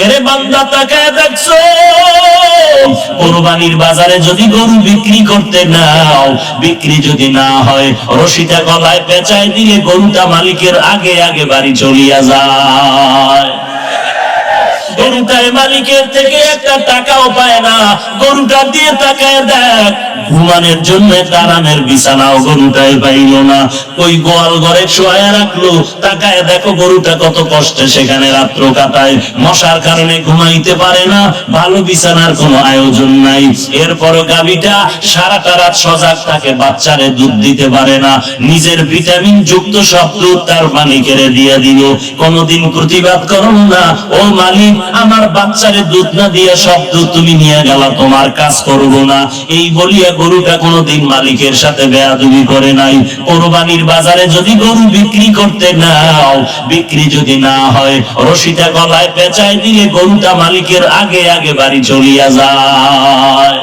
এরে বান্দা তাকায় দেখছো, কোরবানির বাজারে যদি গরু বিক্রি করতে নাও, বিক্রি যদি না হয়, রশিটা গলায় পেঁচায় দিলে গরুটা মালিকের আগে আগে বাড়ি চলিয়া যায়। গরুটার মালিকের থেকে একটা টাকাও পায় না। গরুটা দিয়ে তাকায় দেখ, ঘুমানোর জন্য দাঁড়ানোর বিছানাও গরুটাই পাইল না। ওই গোয়াল ঘরে শোয়া রাখলো, তাকায় দেখো গরুটা কত কষ্টে সেখানে রাত্র কাটায়। মশার কারণে ঘুমাইতে পারে না, ভালো বিছানার কোনো আয়োজন নাই। এরপরও গাভীটা সারাটা রাত সজাগ থাকে, বাচ্চারে দুধ দিতে পারে না। নিজের ভিটামিন যুক্ত সব দুধ তার মালিকের দিয়ে দিল। কোনদিন প্রতিবাদ করো না, ও মালিক আমার বাচ্চারে দুধ না দিয়ে সব দুধ তুমি নিয়ে গেলা, তোমার কাজ করবো না, এই বলিয়া গরুটা কোনদিন মালিকের সাথে বেয়াদবি করে নাই। কোরবানির বাজারে যদি গরু বিক্রি করতে নাও, বিক্রি যদি না হয়, রশিটা গলায় পেঁচায় দিলে গরুটা মালিকের আগে আগে বাড়ি চলিয়া যায়।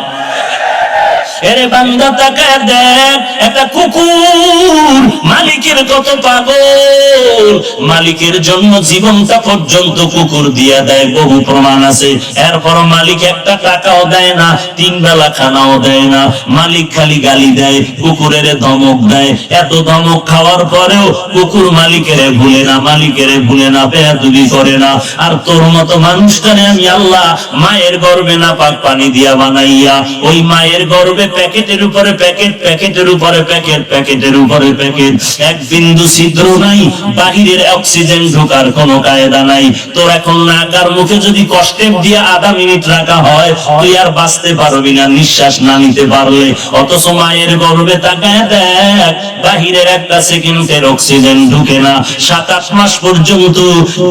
এরে বান্দা তাকায় দেখ, একটা কুকুর মালিকের কত পাগল, মালিকের জন্য জীবনটা পর্যন্ত কুকুর দিয়া দেয়, বহু প্রমাণ আছে। এরপর মালিক একটা টাকাও দেয় না, 3 বেলা খানাও দেয় না, মালিক খালি গালি দেয়, কুকুরের ধমক দেয়। এত ধমক খাওয়ার পরেও কুকুর মালিকেরে ভুলে না, মালিকেরে ভুলে না, বেয়াদবি করে না। আর তোর মতো মানুষটারে আমি আল্লাহ মায়ের গর্ভে না পাক পানি দিয়া বানাইয়া, ওই মায়ের গর্ভে প্যাকেটের উপরে প্যাকেট, প্যাকেটের উপরে প্যাকেট, প্যাকেটের উপরে প্যাকেট, এক বিন্দু ছিদ্র নাই, বাহিরের অক্সিজেন ঢোকার কোনো কায়দা নাই। তোর এখন নাকার মুখে যদি কষ্টেপ দিয়ে আধা মিনিট রাখা হয়, তুই আর বাঁচতে পারবি না, নিঃশ্বাস না নিতে পারলে। অথচ মায়ের গর্ভে তাকায় দেখ, বাহিরের একটা সেকেন্ডের অক্সিজেন ঢুকে না, 7-8 মাস পর্যন্ত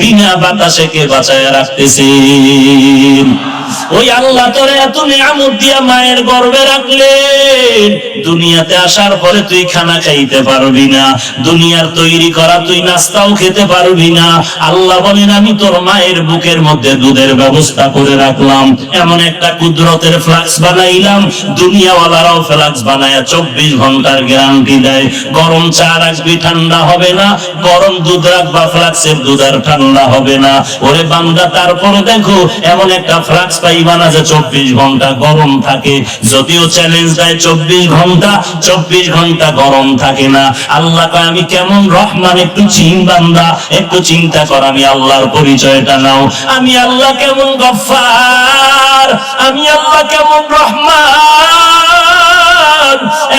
বিনা বাতাসে কে বাঁচায় রাখতেছে। ওই আল্লাহ তোরে এত নিয়ামত দিয়া মায়ের গর্ভে রাখলেন, দুনিয়াতে আসার পরে তুই খানা খাইতে পারবি না, দুনিয়ার তৈরি করা তুই নাস্তাও খেতে পারবি না। আল্লাহ বলেন আমি তোর মায়ের বুকের মধ্যে দুধের ব্যবস্থা করে রাখলাম, এমন একটা কুদরতের ফ্লাক্স বানাইলাম, দুনিয়াওয়ালারাও ফ্লাক্স বানায়া 24 ঘন্টার গ্যারান্টি দেয়। গরম চা রাখবি ঠান্ডা হবে না, গরম দুধ রাখবা ফ্লাক্সের দুধ আর ঠান্ডা হবে না। ওরে বান্দা তারপর দেখো এমন একটা ফ্লাক্স পাইবা না যে 24 ঘন্টা গরম থাকে। যদিও চ্যালেঞ্জ দেয় 24 ঘন্টা, 24 ঘন্টা গরম থাকে না। আল্লাহ কয় আমি কেমন রহমান, একটু বান্দা একটু চিন্তা কর, আমি আল্লাহর পরিচয়টা নাও। আমি আল্লাহ কেমন গফফার, আমি আল্লাহ কেমন রহমান।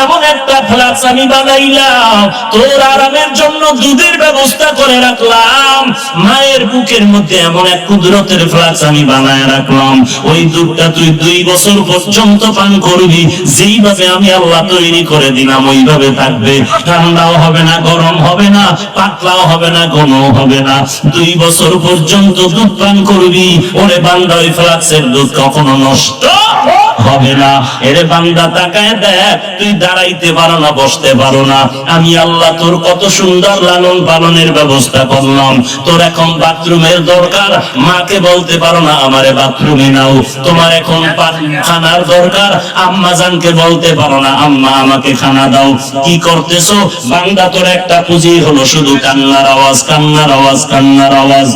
এমন একটা ফ্লাক্স আমি বানাইলাম, তোর আরামের জন্য দুধের ব্যবস্থা করে রাখলাম। মায়ের বুকের মধ্যে এমন এক কুদরতের ফ্লাক্স আমি বানায় রাখলাম, ওই দুধটা তুই 2 বছর পর্যন্ত পান করবি। যেইভাবে আমি আল্লাহ তৈরি করে দিলাম ওইভাবে থাকবে, ঠান্ডাও হবে না, গরম হবে না, পাতলাও হবে না, ঘনও হবে না। 2 বছর পর্যন্ত দুধ পান করবি। ওরে বান্দা ওই ফ্লাক্সের দুধ কখনো নষ্ট হবে না। এরে বান্দা তাকায় দেখ, তুই দাঁড়াইতে পারো না, বসতে পারো না, আমি আল্লাহ তোর কত সুন্দর লালন পালনের ব্যবস্থা করলাম। তোর এখন বাথরুমের দরকার, মাকে বলতে পারো না আমারে বাথরুমে নাও। তোমার এখন খানার দরকার, আম্মা জানকে বলতে পারো না আম্মা আমাকে খানা দাও। কি করতেছো বান্দা? তোর একটা পুঁজি হলো শুধু কান্নার আওয়াজ, কান্নার আওয়াজ, কান্নার আওয়াজ।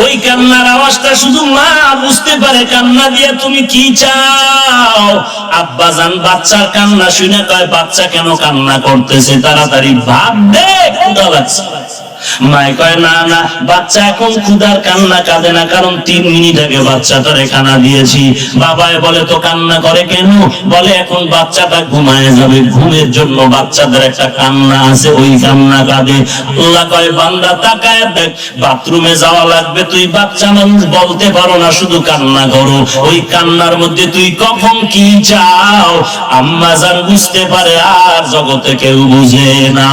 ওই কান্নার আওয়াজটা শুধু মা বুঝতে পারে। কান্না দিয়ে তুমি কি চাও? আব্বা জান বাচ্চার কান্না শুনে কয় বাচ্চা কেন কান্না করতেছে, তাড়াতাড়ি ভাত দে, ক্ষুধা লাগছে। মায় কয় না না, বাচ্চা এখন ক্ষুধার কান্না কাঁদে না, কারণ 3 মিনিট আগে বাচ্চাটারে খানা দিয়েছি। বাবায় বলে তো কান্না করে কেন? বলে এখন বাচ্চাটা ঘুমায় যাবে, ঘুমের জন্য বাচ্চাদের একটা কান্না আছে, ওই কান্না কাঁদে। আল্লাহ কয় বান্দা তাকায় দেখ, বাথরুমে যাওয়া লাগবে, তুই বাচ্চা মানুষ বলতে পারো না, শুধু কান্না করো। ওই কান্নার মধ্যে তুই কখন কি চাও আম্মা জান বুঝতে পারে, আর জগতে কেউ বুঝে না।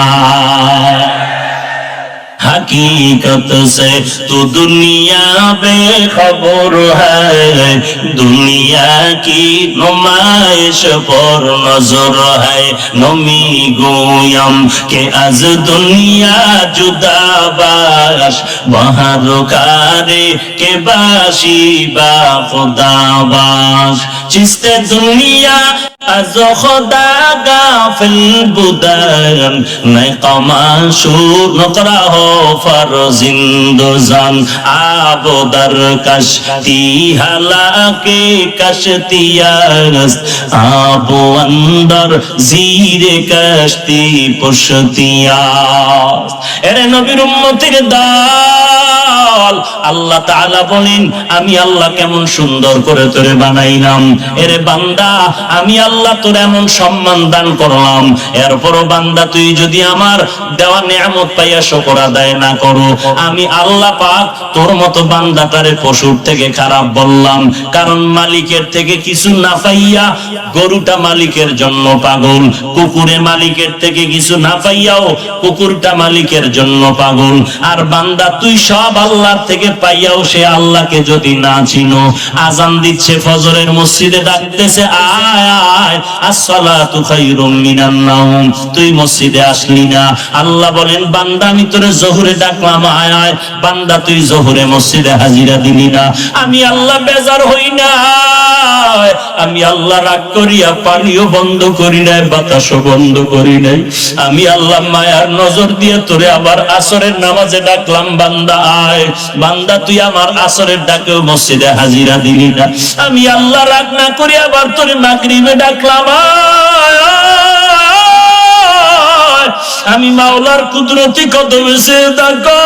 हकीकत से तो दुनिया बेखबर है, दुनिया की नुमाइश पर नजर है। नमी गोयम के आज दुनिया जुदा बाश, बाहर कारे के बाशी बा खुदा बाश। चिस्ते दुनिया از خدا غافل بودن، نه قماشور نقره फर जिंदोजान आबोदर कश्ती हलाके कश्तियास्त आबो अंदर जीरे कश्ती पुश्तियास्त। एरे नबीर उम्मतेर दल আল্লাহ তাআলা বলেন আমি আল্লাহ কেমন সুন্দর করে তোরে বানাইলাম। এরে বান্দা আমি আল্লাহ তোর এমন সম্মান দান করলাম, এরপরও বান্দা তুই যদি আমার দেওয়া নিয়ামত পাইয়া শুকর আদায় না করো, আমি আল্লাহ পাক তোর মতো বান্দাটারে পশুর থেকে খারাপ বললাম। কারণ মালিকের থেকে কিছু না পাইয়া গরুটা মালিকের জন্য পাগল, কুকুরে মালিকের থেকে কিছু না পাইয়াও কুকুরটা মালিকের জন্য পাগল। আর বান্দা তুই সব আল্লাহর থেকে পাইয়াও সে আল্লাহকে যদি না চিনো, আজান দিচ্ছে ফজরের মসজিদে ডাকতেছে আয় আয় আসসালাতু খায়রুম মিনান নাওম, তুই মসজিদে আসলি না। আল্লাহ বলেন বান্দা আমি তোরে জোহরে ডাকলাম আয় আয়, বান্দা তুই জোহরে মসজিদে হাজিরা দিলি না। আমি আল্লাহ বেজার হই না, আমি আল্লাহ রাগ করিয়া পানিও বন্ধ করি নাই, বাতাসও বন্ধ করি নাই। আমি আল্লাহ মায়ার নজর দিয়ে তোরে আবার আসরের নামাজে ডাকলাম বান্দা আয়, বান্দা তুই আমার আসরের ডাকেও মসজিদে হাজিরা দিলি না। আমি আল্লাহ রাগ না করি আবার তোরে মাগরিবে ডাকলাম আয়, আমি মাওলার কুদরতি কদমে সিজদা কর।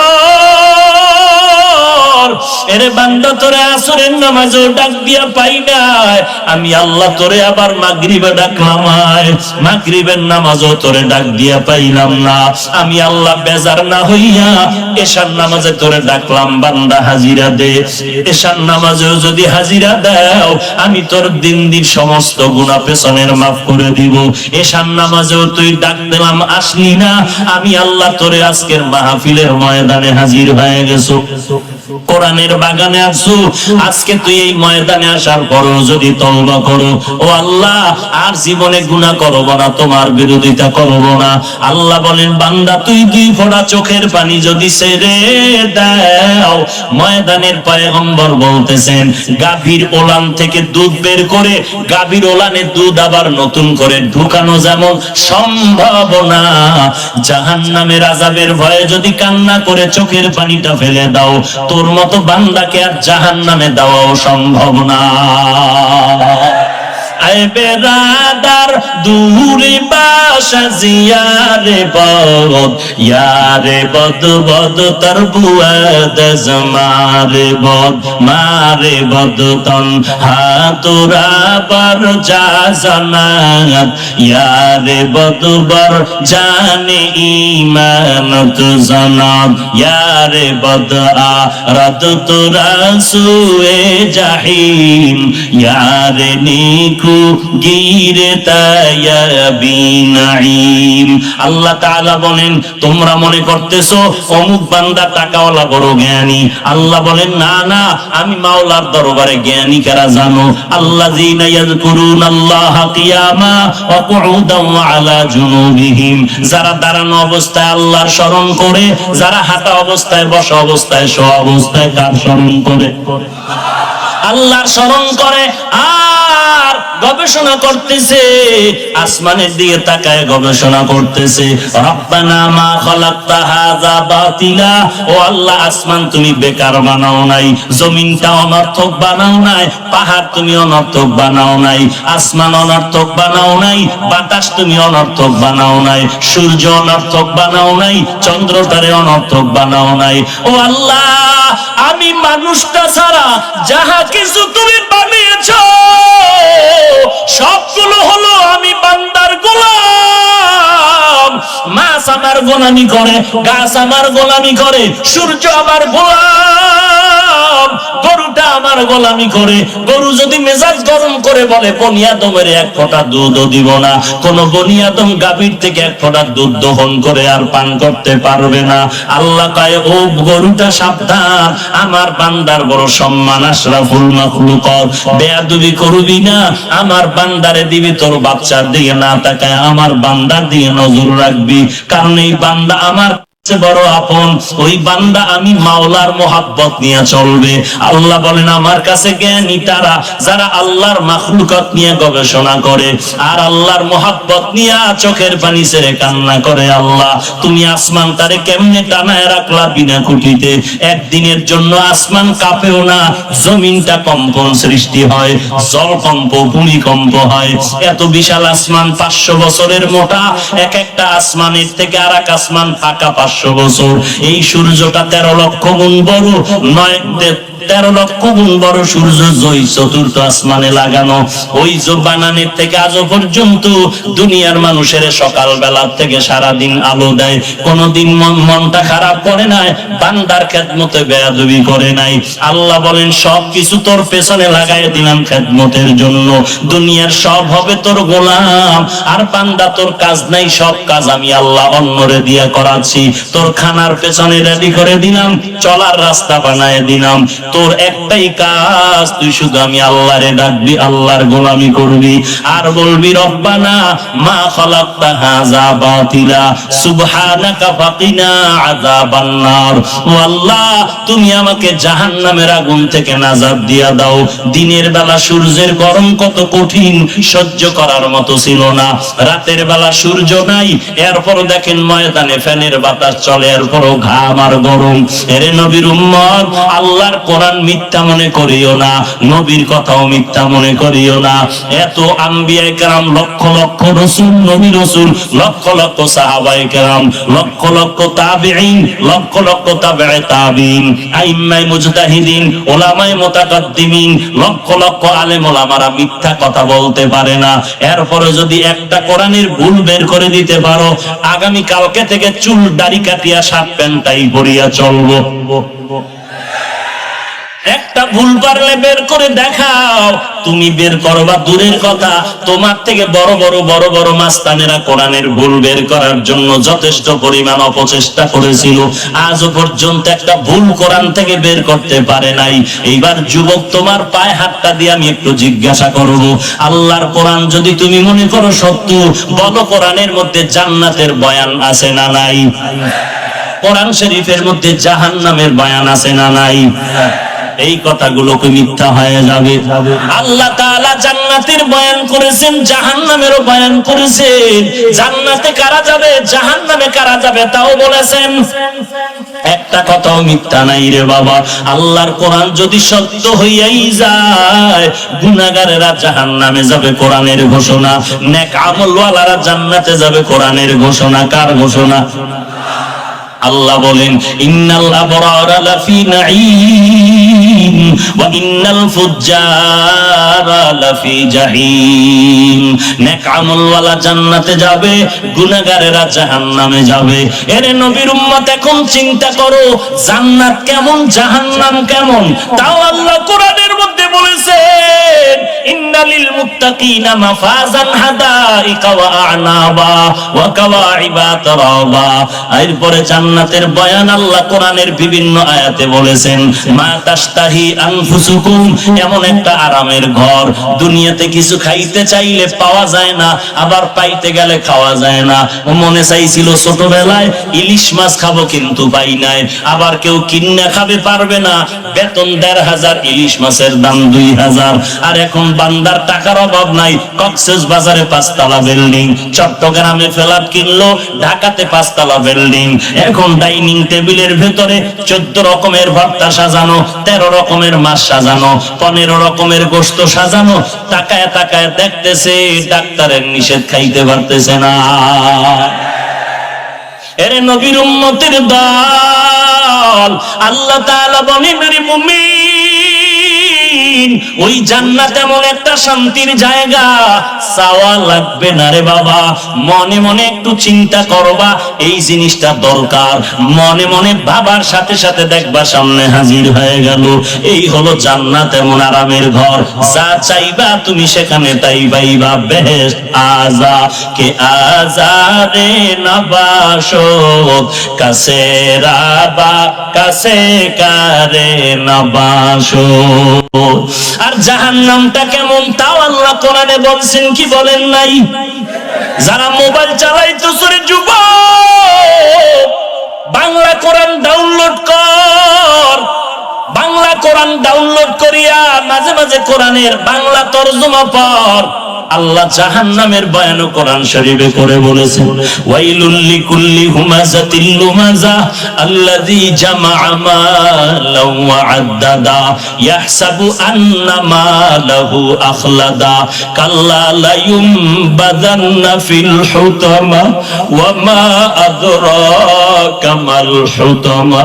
এরে বান্দা তোরে আসরের নামাজেও ডাক দিয়া পাই নাই, আমি আল্লাহ তোরে আবার মাগরিবে ডাকলাম আয়, মাগরিবের নামাজও তোরে ডাক দিয়া পাইলাম না। আমি আল্লাহ বেজার না হইয়া এশার নামাজে তোরে ডাকলাম বান্দা হাজিরা দে। এশার নামাজেও যদি হাজিরা দাও আমি তোর দিন দিন সমস্ত গুনাহ পেছনের মাফ করে দিব। এশার নামাজেও তুই ডাক দিলাম আসলি না, আমি আল্লাহ তোরে আজকের মাহফিলের ময়দানে হাজির হয়ে গেছো, কোরআনের বাগানে আসু। আজকে তুই এই ময়দানে আসার পরও যদি তওবা করো, ও আল্লাহ আর জীবনে গুনাহ করব না, তোমার বিরোধিতা করব না। আল্লাহ বলেন বান্দা তুই দুই ফোঁটা চোখের পানি যদি ছেড়ে দাও, ময়দানের পয়গম্বর বলতেছেন গাভীর ওলান থেকে দুধ বের করে গাভীর ওলানে দুধ আবার নতুন করে ঢুকানো যেমন সম্ভব না, জাহান্নামের আযাবের ভয়ে যদি কান্না করে চোখের পানিটা ফেলে দাও, তোর মতো বান্দাকে আর জাহান্নামে দেওয়াও সম্ভব না। আয় বেরাদার দূরে বাসা জিয়ারে বদ, ইয়ারে বদ বদ তর বুয়াদ জমারে বদ, মারে বদ তন হাতুরা বর যা জানাত, ইয়ারে বদ বর জানে ঈমানত জানাত, ইয়ারে বদ আরাদ তুরা সুয়ে জাহিম, ইয়ারে নিকু গিরে তায়াবিনাইম। আল্লাহ তাআলা বলেন তোমরা মনে করতেছো অমুক বান্দা টাকাওয়ালা বড় জ্ঞানী। আল্লাহ বলেন না না, আমি মাওলার দরবারে জ্ঞানী কারা জানো? আল্লাযীনা ইয়াযকুরুনাল্লাহা কিয়ামা ওয়া কুউদান ওয়া আলা জুনুবিহিম, যারা দাঁড়ানো অবস্থায় আল্লাহর স্মরণ করে, যারা হাঁটা অবস্থায়, বসা অবস্থায়, শোয়া অবস্থায় কার স্মরণ করে? আল্লাহর স্মরণ করে। আর গবেষণা করতেছে, আসমানের দিকে তাকায় গবেষণা করতেছে, রব্বানা মা খালাকতা হাযা বাতিলা, ও আল্লাহ আসমান তুমি বেকার বানাও নাই, জমিনটা অনর্থক বানাও নাই, পাহাড় তুমি অনর্থক বানাও নাই, আসমান অনর্থক বানাও নাই, বাতাস তুমি অনর্থক বানাও নাই, সূর্য অনর্থক বানাও নাই, চন্দ্রটারে অনর্থক বানাও নাই। ও আল্লাহ আমি মানুষটা ছাড়া যাহা কিছু তুমি বানিয়েছো সবগুলো হলো আমি বান্দার গোলাম। মাছ আমার গোলামি করে, গাছ আমার গোলামি করে, সূর্য আমার গোলাম, গরুটা আমার গোলামি করে। গরু যদি মেজাজ গরম করে বলে বনি আদমের এক ফোঁটা দুধও দিব না, কোন বনি আদম গাভীর থেকে এক ফোঁটা দুধ দহন করে আর পান করতে পারবে না। আল্লাহ কয় ও গরুটা সাবধান, আমার বান্দার বড় সম্মান, আশরাফুল মাখলুকাত, বেয়াদবি করবি না, আমার বান্দারে দিবি তোর বাচ্চার দিকে না তাকায় আমার বান্দার দিকে নজর রাখবি, কারণ এই বান্দা আমার বড় আপন ওই বান্দা আমি মাওলার মোহাব্বত নিয়ে চলবে। আল্লাহ বলেন আমার কাছে জ্ঞানী তারা যারা আল্লাহর মাখলুকাত নিয়ে গবেষণা করে আর আল্লাহর মোহাব্বত নিয়ে চোখের পানি ছেড়ে কান্না করে। আল্লাহ তুমি আসমান তারে কেমনে টানায় রাখলা বিনা খুঁটিতে, একদিনের জন্য আসমান কাঁপেও না, জমিনটা কম্পন সৃষ্টি হয়, জলকম্প ভূমিকম্প হয়। এত বিশাল আসমান 500 বছরের মোটা, এক একটা আসমানের থেকে আর এক আসমান ফাঁকা 500 বছর। এই সূর্যটা 13 লক্ষ গুণ বড়, 13 লক্ষ গুণ বড় সূর্য জয় চতুর্থ আসমানে লাগানো। ওই যে বানানের থেকে আজ পর্যন্ত দুনিয়ার মানুষের সকাল বেলা থেকে সারা দিন আলো দেয়, কোনদিন মনটা খারাপ করে নাই, বান্দার খেদমতে বেয়াদবি করে নাই। আল্লাহ বলেন সবকিছু তোর পেছনে লাগাই দিলাম খেদমতের জন্য, দুনিয়ার সব হবে তোর গোলাম। আর বান্দা তোর কাজ নাই, সব কাজ আমি আল্লাহ অন্যরে দিয়া করাচ্ছি। তোর খানার পেছনে রেডি করে দিলাম, চলার রাস্তা বানায় দিলাম, তোর একটাই কাজ, তুই শুধু আমি আল্লাহরে ডাকবি, আল্লাহর গোলামি করবি আর বলবি রব্বানা মা খালাকতা হাযা বাতিলা সুবহানাকা ফাকিনা আযাবান নার। ও আল্লাহ তুমি আমাকে জাহান্নামের আগুন থেকে নাজাত দিয়া দাও। দিনের বেলা সূর্যের গরম কত কঠিন, সহ্য করার মতো ছিল না। রাতের বেলা সূর্য নাই, এরপর দেখেন ময়দানে ফ্যানের বাতাস চলে, এরপরও ঘাম আর গরম। এরে নবীর উম্মত, আল্লাহর কোরআন মিথ্যা মনে করিও না, নবীর কথাও মিথ্যা মনে করিও না। এত আম্বিয়ায়ে কেরাম, লক্ষ লক্ষ রাসূল, নবী রাসূল, লক্ষ লক্ষ সাহাবায়ে কেরাম, লক্ষ লক্ষ তাবিঈন, লক্ষ লক্ষ তাবিঈ তাবিঈন, আইম্মায়ে মুজতাহিদিন, উলামায়ে মুতাকাদ্দিমিন, লক্ষ লক্ষ আলেম ওলামারা মিথ্যা কথা বলতে পারে না। এরপরে যদি একটা কোরআনের ভুল বের করে দিতে পারো, আগামী কালকে থেকে চুল দাড়ি কাটিয়া শার্ট প্যান্ট টাই পরিয়া চলবো। একটা ভুল পারলে বের করে দেখাও। তুমি বের করবা দূরের কথা, তোমার থেকে বড় বড় বড় বড় মাস্তানেরা কোরআনের ভুল বের করার জন্য যথেষ্ট পরিমাণ অপচেষ্টা করেছিল, আজও পর্যন্ত একটা ভুল কোরআন থেকে বের করতে পারে নাই। এইবার যুবক তোমার পায়ে হাতটা দিয়ে আমি একটু জিজ্ঞাসা করব, আল্লাহর কোরআন যদি তুমি মনে করো সত্য, বলো কোরআনের মধ্যে জান্নাতের বয়ান আছে না নাই? কোরআন শরীফের মধ্যে জাহান্নামের বয়ান আছে না নাই? এই কথাগুলো কি মিথ্যা হয়ে যাবে? আল্লাহ তাআলা জান্নাতের বয়ান করেছেন, জাহান্নামেরও বয়ান করেছেন। জান্নাতে কারা যাবে, জাহান্নামে কারা যাবে তাও বলেছেন। একটা কথাও মিথ্যা নাই রে বাবা। আল্লাহর কোরআন যদি সত্য হইয়াই যায়, গুনাহগারেরা জাহান্নামে যাবে, কোরআনের ঘোষণা। নেক আমলওয়ালারা জান্নাতে যাবে, কোরআনের ঘোষণা। কার ঘোষণা? আল্লাহ বলেন ইন্নাল আবরারা লাফি নাঈম ওয়া ইন্নাল ফুজ্জারা লাফি জাহিম। নেক আমলওয়ালা জান্নাতে যাবে, গুনাহগারেরা জাহান্নামে যাবে। এর নবীর উম্মত এখন চিন্তা করো, জান্নাত কেমন, জাহান্নাম কেমন? তাও আল্লাহ কোরআনের মধ্যে বলেছেন ইন্নালিল মুত্তাকিনা মাফাজান হাদাইকা ওয়া আ'নাবা ওয়া কাওয়াইবা তারাবা। এরপরে জান্নাতের বয়ান আল্লাহ কোরআনের বিভিন্ন আয়াতে বলেছেন মা তাশতাহি আনফুসুকুম, এমন একটা আরামের ঘর। দুনিয়াতে কিছু খাইতে চাইলে পাওয়া যায় না, আবার পাইতে গেলে খাওয়া যায় না। মনে চাইছিল ছোটবেলায় ইলিশ মাছ খাবো, কিন্তু পাই নাই। আবার কেউ কিনে খাবে, পারবে না। বেতন ১৫০০, ইলিশ মাছের দাম ২০০০। আর এখন বান্দার টাকার অভাব নাই, কক্সেস বাজারে ৫ তলা বিল্ডিং, চট্টগ্রামে ফ্ল্যাট কিনলো, ঢাকাতে ৫ তলা বিল্ডিং। এখন ডাইনিং টেবিলের ভেতরে ১৪ রকমের ভর্তা সাজানো, ১৩ রকমের মাছ সাজানো, ১৫ রকমের গোশত সাজানো। তাকায় তাকায় দেখতেছে, ডাক্তারের নিষেধ খাইতে পারতেছে না। এরে নবীর উম্মতের দল, আল্লাহ তাআলা বলেন রে মুমিন, ওই জান্নাত এমন একটা শান্তির জায়গা, চাওয়া লাগবে না রে বাবা। মনে মনে একটু চিন্তা করবা, এই জিনিসটা দরকার। মনে মনে ভাবার সাথে সাথে দেখবা সামনে হাজির হয়ে গেল। এই হলো জান্নাত, এমন আরামের ঘর। যা চাইবা তুমি সেখানে তাই পাইবা। বেহেশত আজা কে আজারে নবাসত, কাছে রাবা কাছে কারে নবাসত। আর জাহান্নামটা কেমন তাও আল্লাহ কোরআনে বলছেন কি বলেন নাই? যারা মোবাইল চালাইতো সরে যুবক, বাংলা কোরআন ডাউনলোড কর, বাংলা কোরআন ডাউনলোড করিয়া মাঝে মাঝে কোরআনের বাংলা তরজমা পড়। আল্লাহ জাহান্নামের বয়ান কোরআন শরীফে করে বলেছেন, ওয়াইলুল লিকুল্লি হুমাযাতিল লুমাযা আল্লাযী জামাআ মালান ওয়া আদ্দাদা ইয়াহসাবু আন্না মালাহু আখলাদা কাল্লা লা ইউমবাযান্না ফিল হুতামা ওয়া মা আদরাকা মাল হুতামা।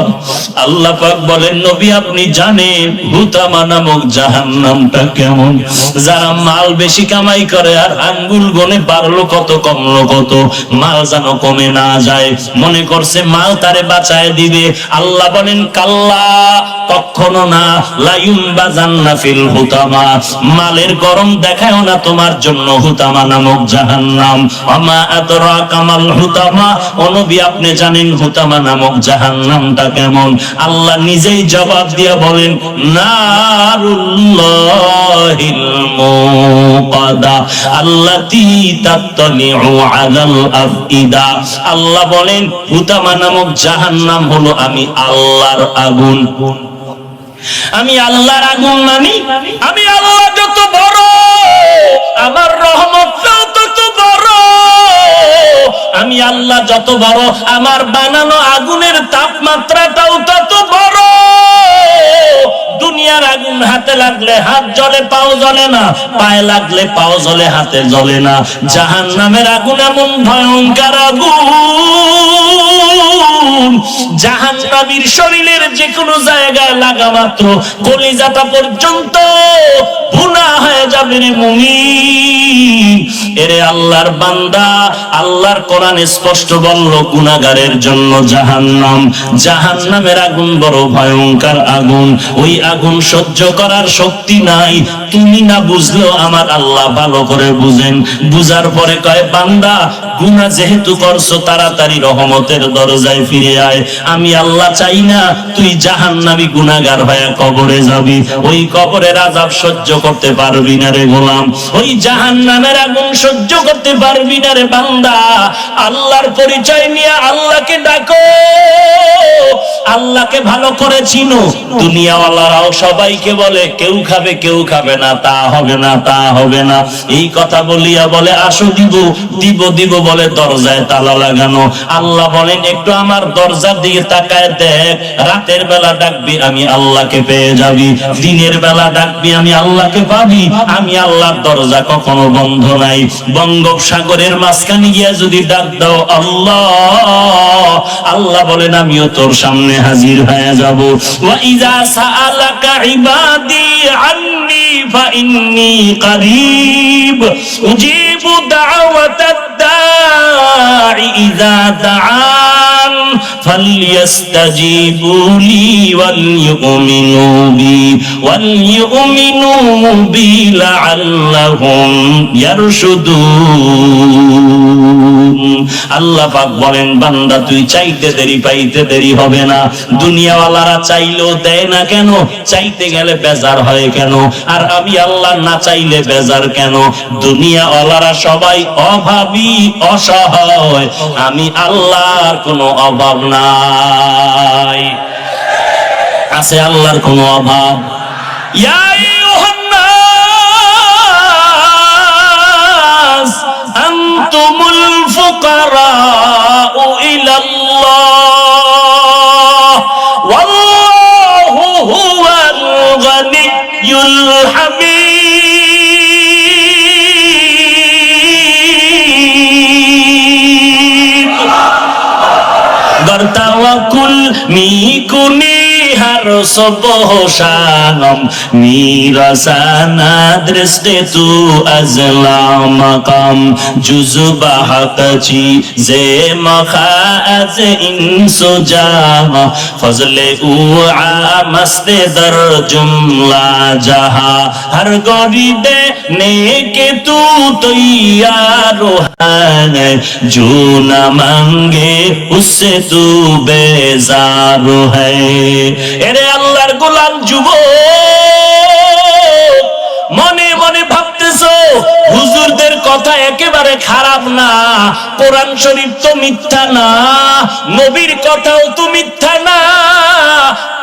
আল্লাহ পাক বলেন, নবী আপনি জানেন হুতামা নামক জাহান্নামটা কেমন? যারা মাল বেশি কামাই করে আর আঙ্গুল গনে বাড়লো কত কমলো কত, মাল যেন কমে না যায়, মনে করছে মাল তারে বাঁচায় দিবে। আল্লাহ বলেন কাল্লা, কখনো না, লায়ুম বাজান্না ফিল হুতামা, মালের গরম দেখায়ও না তোমার জন্য হুতামা নামক জাহান্নাম। আমা আদরাকা মাল হুতামা, ও নবী আপনি জানেন হুতামা নামক জাহান্নামটা কেমন? আল্লাহ নিজেই জবাব দিয়া বলেন, নারুল্লাহিল মুকাদা আল্লাতী তাত্তালিউ আলাল আফইদা। আল্লাহ বলেন হুতামা নামক জাহান্নাম হলো আমি আল্লাহর আগুন। আমি আল্লাহর আগুন মানি, আমি আল্লাহ যত বড় আমার রহমতটাও তত বড়, আমি আল্লাহ যত বড় আমার বানানো আগুনের তাপমাত্রাটাও তত বড়। দুনিয়ার আগুন হাতে লাগলে হাত জ্বলে পাও জ্বলে না, পায়ে লাগলে পাও জ্বলে হাতে জ্বলে না। জাহান্নামের আগুন এমন ভয়ঙ্কর আগুন, জাহান্নামীর শরীরের যে কোনো জায়গায় লাগা মাত্র কলিজাটা পর্যন্ত ভুনা হয়ে যাবে রে মুমিন। এরে আল্লাহর বান্দা, আল্লাহর কোরআন স্পষ্ট বলল গুনাহগারের জন্য জাহান্নাম। জাহান্নামের আগুন বড় ভয়ঙ্কর আগুন, ওই আগুন সহ্য করার শক্তি নাই। তুমি না বুঝলেও আমার আল্লাহ ভালো করে বুঝেন। বুঝার পরে কয়, বান্দা গুনাহ যেহেতু করছো তাড়াতাড়ি রহমতের দরজায় ফিরে আয়। আমি আল্লাহ চাই না তুই জাহান্নামী গুনাহগার হয়ে কবরে যাবি। ওই কবরের আযাব সহ্য করতে পারবি না রে গোলাম, ওই জাহান্নামের আগুন সহ্য করতে পারবি না রে বান্দা। আল্লাহর পরিচয় নিয়ে আল্লাহকে ডাকো, আল্লাহকে ভালো করে চিনো। দুনিয়াওয়ালারাও সবাইকে বলে কেউ খাবে কেউ খাবে না, তা হবে না তা হবে না, এই কথা বলিয়া বলে আসো দিব দিব দিব বলে দরজায় তালা লাগানো। আল্লাহ বলেন একটু আমার দরজার দিকে তাকায় দেখ, রাতের বেলা ডাকবি আমি আল্লাহকে পেয়ে যাবি, দিনের বেলা ডাকবি আমি আল্লাহকে পাবি। আমি আল্লাহর দরজা কখনো বন্ধ নাই। বঙ্গোপসাগরের মাঝখানে গিয়া যদি ডাক দাও আল্লাহ, আল্লাহ বলেন আমিও তোর সামনে হাজির হয়ে যাব। ওয়া ইযা সাআলাকা ইবাদি আন্নী ফাইন্নী করিব উজিবু দাওয়াতাদ দাঈ ইযা দাআন ফালইস্তাজিবু লি ওয়ালইউমিনু বি লাআল্লাহুম ইয়ারশুদুন। আল্লাহ পাক বলেন বান্দা তুই চাইতে দেরি পাইতে দেরি হবে না। দুনিয়াওয়ালারা চাইলেও দেয় না কেন? চাইতে গেলে বেজার হয় কেন? আর আমি আল্লাহ না চাইলে বেজার কেন? দুনিয়াওয়ালারা সবাই অভাবী অসহায়, আমি আল্লাহর কোনো অভাব নাই। আছে আল্লাহর কোনো অভাব? ইয়া আইয়ুহান নাস আনতুমুল ফুকারাউ ইলাল্লাহ ওয়াল্লাহু হুয়াল গানিয়্যুল হামিদ। তাওয়াক্কুল মিকুনি har sobohshanam mirasana dreste tu azlamakam juzbahakachi ze makha az insujama fazle uamaste dar jumla jaha har goride neke tu तैयार है जो न मांगे उससे तू बेजार है। এরে আল্লাহর গোলাম যুবক, মনে মনে ভাবতেছো হুজুরদের কথা একেবারে খারাপ না, কোরআন শরীফ তো মিথ্যা না, নবীর কথাও তো মিথ্যা না,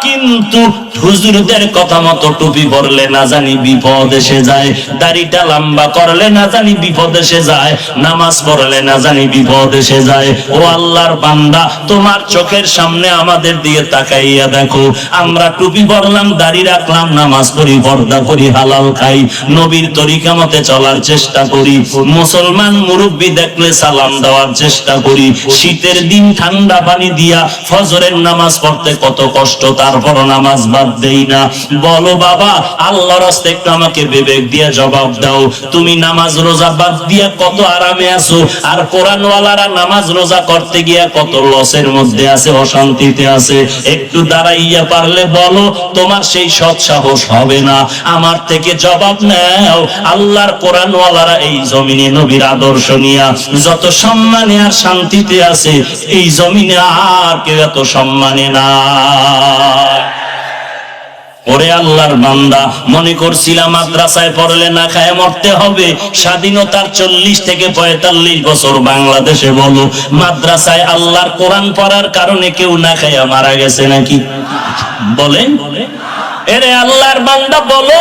কিন্তু হুজুরদের কথা মতো টুপি পরলে না জানি বিপদ এসে যায়, দাড়িটা লম্বা করলে না জানি বিপদ এসে যায়, নামাজ পড়লে না জানি বিপদ এসে যায়। ও আল্লাহর বান্দা, তোমার চোখের সামনে আমাদের দিকে তাকাইয়া দেখো, আমরা টুপি পরলাম, দাড়ি রাখলাম, নামাজ পড়ি, পর্দা করি, হালাল খাই, নবীর তরিকা মতে চলার চেষ্টা করি, মুসলমান মুরব্বি দেখলে সালাম দেওয়ার চেষ্টা করি, শীতের দিন ঠান্ডা পানি দিয়া ফজরের নামাজ পড়তে কত কষ্ট, তারপর নামাজ বাদ দেই না। বলো বাবা, আল্লাহর রাস্তায় একটু আমাকে বিবেক দিয়ে জবাব দাও, তুমি নামাজ রোজা বাদ দিয়া কত আরামে আছো, আর কোরআনওয়ালারা নামাজ রোজা করতে গিয়া কত লসের মধ্যে আছে, অশান্তিতে আছে। একটু দাঁড়াইয়া পারলে বলো, তোমার সেই সৎ সাহস হবে না? আমার থেকে জবাব নাও। আল্লাহর কোরআনওয়ালারা এই জমিনে নবীর আদর্শ নিয়া যত সম্মানে আর শান্তিতে আছে, এই জমিনে আর কেউ এত সম্মানে না। ওরে আল্লাহর বান্দা, মনে করছিলাম মাদ্রাসায় পড়লে না খায় মরতে হবে। স্বাধীনতার 40 থেকে 45 বছর বাংলাদেশে বলো, মাদ্রাসায় আল্লাহর কোরআন পড়ার কারণে কেউ না খায় মারা গেছে নাকি? বলেন। এরে আল্লাহর বান্দা বলো,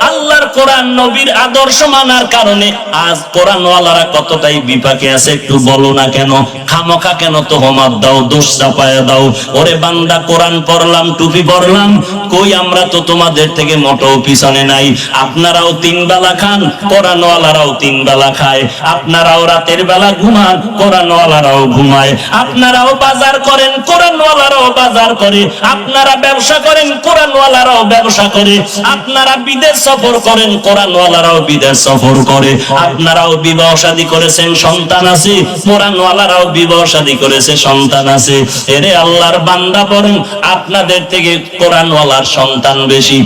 আল্লাহর কোরআন নবীর আদর্শ মানার কারণে আজ কোরআনওয়ালারা কতটাই বিপাকে আছে, একটু বলো না কেন? খামোখা কেন তোহমত দাও, দোষ চাপায়া দাও? ওরে বান্দা, কোরআন পড়লাম, টুপি পড়লাম, কই আমরা তো তোমাদের থেকে মোটেও পিছনে নাই। আপনারাও 3 বেলা খান, কোরআনওয়ালারাও 3 বেলা খায়। আপনারাও রাতের বেলা ঘুমান, কোরআনওয়ালারাও ঘুমায়। আপনারাও বাজার করেন, কোরআনওয়ালারাও বাজার করে। আপনারা ব্যবসা করেন, কোরআনওয়ালা ব্যবসা করে। আপনারা বিদেশ সফর করেন, কোরআনওয়ালারাও বিদেশ সফর করে। আপনারাও বিবাহ শাদী করেছেন, সন্তান আছে, কোরআনওয়ালারাও বিবাহ শাদী করেছে, সন্তান আছে। এরে আল্লাহর বান্দা বলেন, আপনাদের থেকে কোরআনওয়ালার সন্তান বেশি।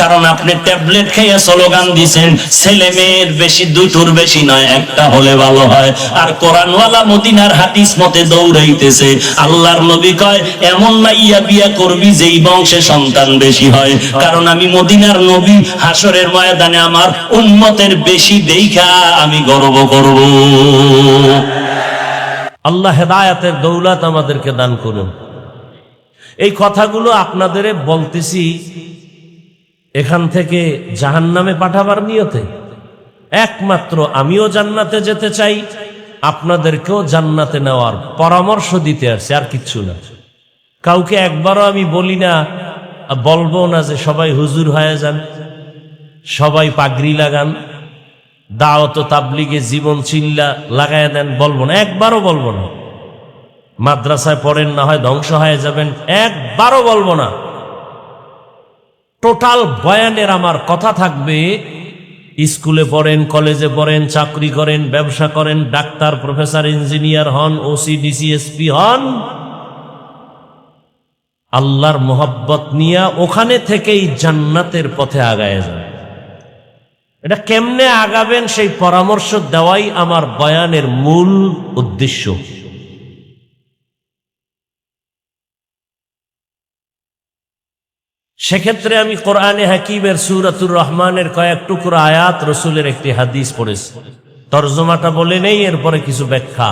কারণ আপনি ট্যাবলেট খেয়ে স্লোগান দিছেন, ছেলে মেয়ের বেশি, 2টোর বেশি নয়, একটা হলে ভালো হয়। আর কোরআনওয়ালা মদিনার হাদিস মতে দৌড়াইতেছে। আল্লাহর নবী কয়, এমন মাইয়া বিয়া করবি যেই বংশে সন্তান বেশি হয়। কারণ আমি মদিনার নবী, হাসরের ময়দানে আমার উম্মতের বেশি দেইখা আমি গর্ব করব। আল্লাহ হেদায়েতের দৌলত আমাদেরকে দান করুন। এই কথাগুলো আপনাদের বলতেছি এখান থেকে জাহান্নামে পাঠাবার নিয়তে। একমাত্র আমিও জান্নাতে যেতে চাই, আপনাদেরকেও জান্নাতে নেওয়ার পরামর্শ দিতে আসছে, আর কিচ্ছু না। কাউকে একবারও আমি বলি না, বলবো না যে সবাই হুজুর হয়ে যান, সবাই পাগড়ি লাগান, দাওয়াত তাবলিগে জীবন চিল্লা লাগায় দেন, বলবো না, একবারও বলবো না। মাদ্রাসায় পড়েন, না হয় ধ্বংস হয়ে যাবেন, একবারও বলবো না। টোটাল বয়ানের আমার কথা থাকবে, স্কুলে পড়েন, কলেজে পড়েন, চাকরি করেন, ব্যবসা করেন, ডাক্তার, প্রফেসর, ইঞ্জিনিয়ার হন, ওসি, ডিসি, এসপি হন, আল্লাহর মোহাব্বত নিয়ে ওখানে থেকেই জান্নাতের পথে আগায় যান। এটা কেমনে আগাবেন সেই পরামর্শ দেওয়াই আমার বয়ানের মূল উদ্দেশ্য। সেক্ষেত্রে আমি কোরআনে হাকিমের সূরাতুর রহমানের কয়েক টুকরো আয়াত, রসুলের একটি হাদিস পড়েছি। তরজমাটা বলে নেই, এরপরে কিছু ব্যাখ্যা।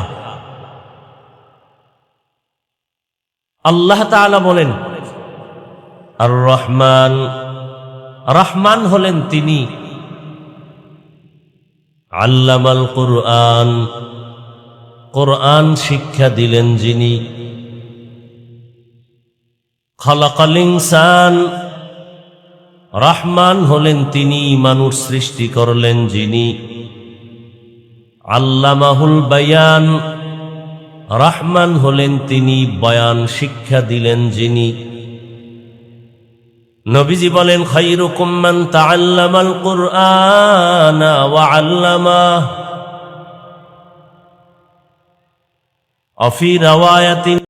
আল্লাহ তাআলা বলেন, আর রহমান, রহমান হলেন তিনি, আল্লামাল কুরআন, কোরআন শিক্ষা দিলেন যিনি, খালাকাল ইনসান, রহমান হলেন তিনি, মানুষ সৃষ্টি করলেন যিনি, আল্লামাহুল বায়ান, রহমান হলেন তিনি, বয়ান শিক্ষা দিলেন যিনি। নবীজি বলেন, খায়রুকুম মান তাআল্লামাল কুরআনা ওয়া আল্লামাহ। অফি রাওয়ায়াতিন